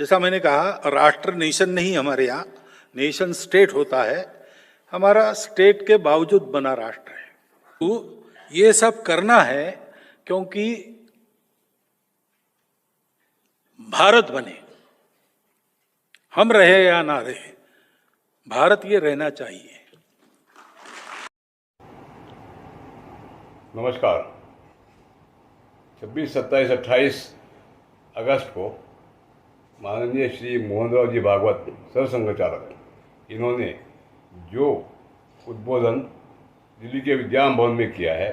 जैसा मैंने कहा, राष्ट्र नेशन नहीं, हमारे यहाँ नेशन स्टेट होता है। हमारा स्टेट के बावजूद बना राष्ट्र है। तो ये सब करना है क्योंकि भारत बने, हम रहे या ना रहे, भारत ये रहना चाहिए। नमस्कार। 26, 27, 28 अगस्त को माननीय श्री मोहनराव जी भागवत सरसंघचालक, इन्होंने जो उद्बोधन दिल्ली के विज्ञान भवन में किया है,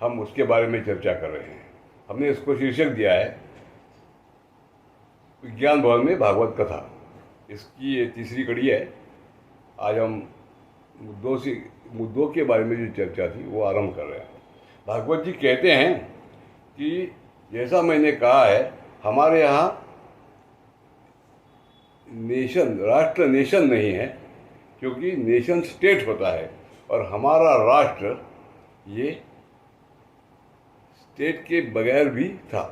हम उसके बारे में चर्चा कर रहे हैं। हमने इसको शीर्षक दिया है विज्ञान भवन में भागवत कथा। इसकी ये तीसरी कड़ी है। आज हम मुद्दों के बारे में जो चर्चा थी वो आरंभ कर रहे हैं। भागवत जी कहते हैं कि जैसा मैंने कहा है, हमारे यहाँ राष्ट्र नेशन नहीं है, क्योंकि नेशन स्टेट होता है, और हमारा राष्ट्र ये स्टेट के बगैर भी था।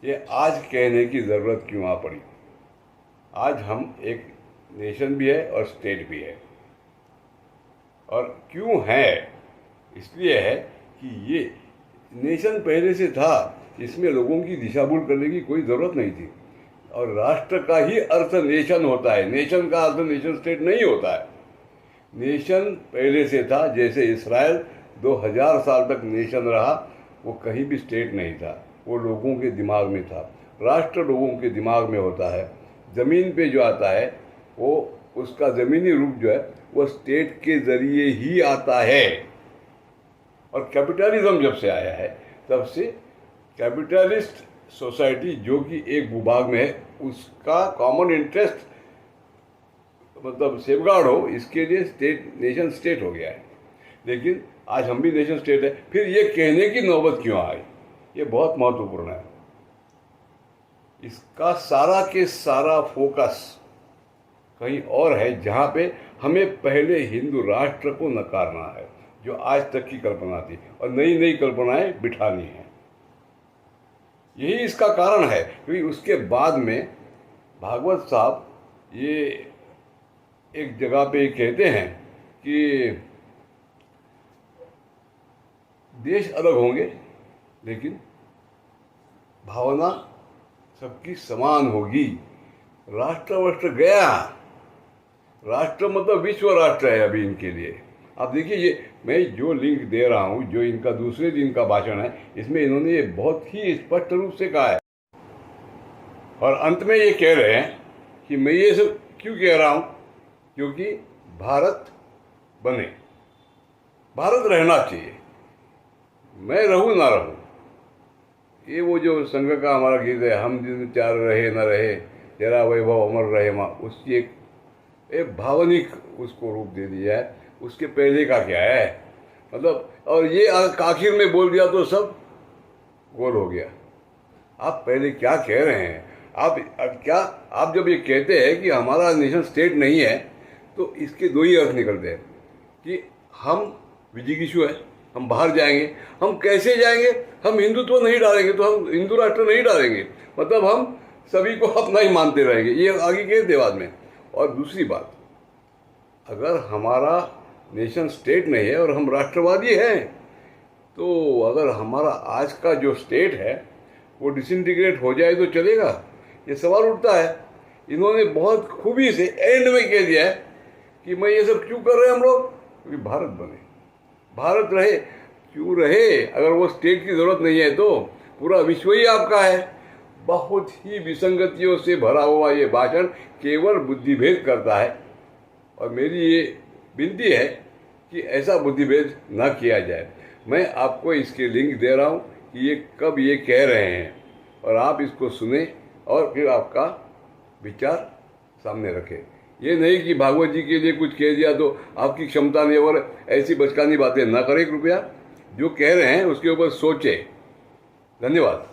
ये आज कहने की ज़रूरत क्यों आ पड़ी? आज हम एक नेशन भी है और स्टेट भी है। और क्यों है? इसलिए है कि ये नेशन पहले से था, इसमें लोगों की दिशा भूल करने की कोई ज़रूरत नहीं थी। और राष्ट्र का ही अर्थ नेशन होता है, नेशन का अर्थ नेशन स्टेट नहीं होता है। नेशन पहले से था, जैसे इसराइल 2000 साल तक नेशन रहा, वो कहीं भी स्टेट नहीं था, वो लोगों के दिमाग में था। राष्ट्र लोगों के दिमाग में होता है। ज़मीन पे जो आता है वो उसका ज़मीनी रूप जो है वो स्टेट के ज़रिए ही आता है। और कैपिटलिज्म जब से आया है तब से कैपिटलिस्ट सोसाइटी, जो कि एक भूभाग में है, उसका कॉमन इंटरेस्ट मतलब सेफगार्ड हो, इसके लिए नेशन स्टेट हो गया है। लेकिन आज हम भी नेशन स्टेट है, फिर ये कहने की नौबत क्यों आई? ये बहुत महत्वपूर्ण है। इसका सारा के सारा फोकस कहीं और है, जहाँ पे हमें पहले हिंदू राष्ट्र को नकारना है, जो आज तक की कल्पना थी, और नई नई कल्पनाएं बिठानी है। यही इसका कारण है, क्योंकि उसके बाद में भागवत साहब ये एक जगह पे कहते हैं कि देश अलग होंगे लेकिन भावना सबकी समान होगी। राष्ट्र गया, राष्ट्र मतलब विश्व राष्ट्र है अभी इनके लिए। आप देखिए, ये मैं जो लिंक दे रहा हूँ, जो इनका दूसरे दिन का भाषण है, इसमें इन्होंने ये बहुत ही स्पष्ट रूप से कहा है। और अंत में ये कह रहे हैं कि मैं ये सब क्यों कह रहा हूँ, क्योंकि भारत बने, भारत रहना चाहिए, मैं रहूँ ना रहूँ। ये वो जो संघ का हमारा गीत है, हम दिन चार रहे न रहे, तेरा वैभव अमर रहे माँ, उसकी एक भावनिक उसको रूप दे दिया है। उसके पहले का क्या है मतलब, और ये आखिर में बोल दिया तो सब गोल हो गया। आप पहले क्या कह रहे हैं? आप जब ये कहते हैं कि हमारा नेशन स्टेट नहीं है, तो इसके दो ही अर्थ निकलते हैं कि हम विजिगीषु है, हम बाहर जाएंगे। हम कैसे जाएंगे? हम हिंदुत्व नहीं डालेंगे, तो हम हिंदू राष्ट्र नहीं डालेंगे, मतलब हम सभी को अपना ही मानते रहेंगे। ये आगे कहते बाद में। और दूसरी बात, अगर हमारा नेशन स्टेट नहीं है और हम राष्ट्रवादी हैं, तो अगर हमारा आज का जो स्टेट है वो डिसइंटीग्रेट हो जाए तो चलेगा? ये सवाल उठता है। इन्होंने बहुत खूबी से एंड में कह दिया है कि मैं ये सब क्यों कर रहे हैं हम लोग, क्योंकि भारत बने, भारत रहे। क्यों रहे? अगर वो स्टेट की ज़रूरत नहीं है तो पूरा विश्व ही आपका है। बहुत ही विसंगतियों से भरा हुआ ये भाषण केवल बुद्धिभेद करता है। और मेरी ये विनती है कि ऐसा बुद्धिभेद न किया जाए। मैं आपको इसके लिंक दे रहा हूँ कि ये कब ये कह रहे हैं, और आप इसको सुने और फिर आपका विचार सामने रखें। ये नहीं कि भागवत जी के लिए कुछ कह दिया तो आपकी क्षमता नहीं, और ऐसी बचकानी बातें ना करें कृपया। जो कह रहे हैं उसके ऊपर सोचें। धन्यवाद।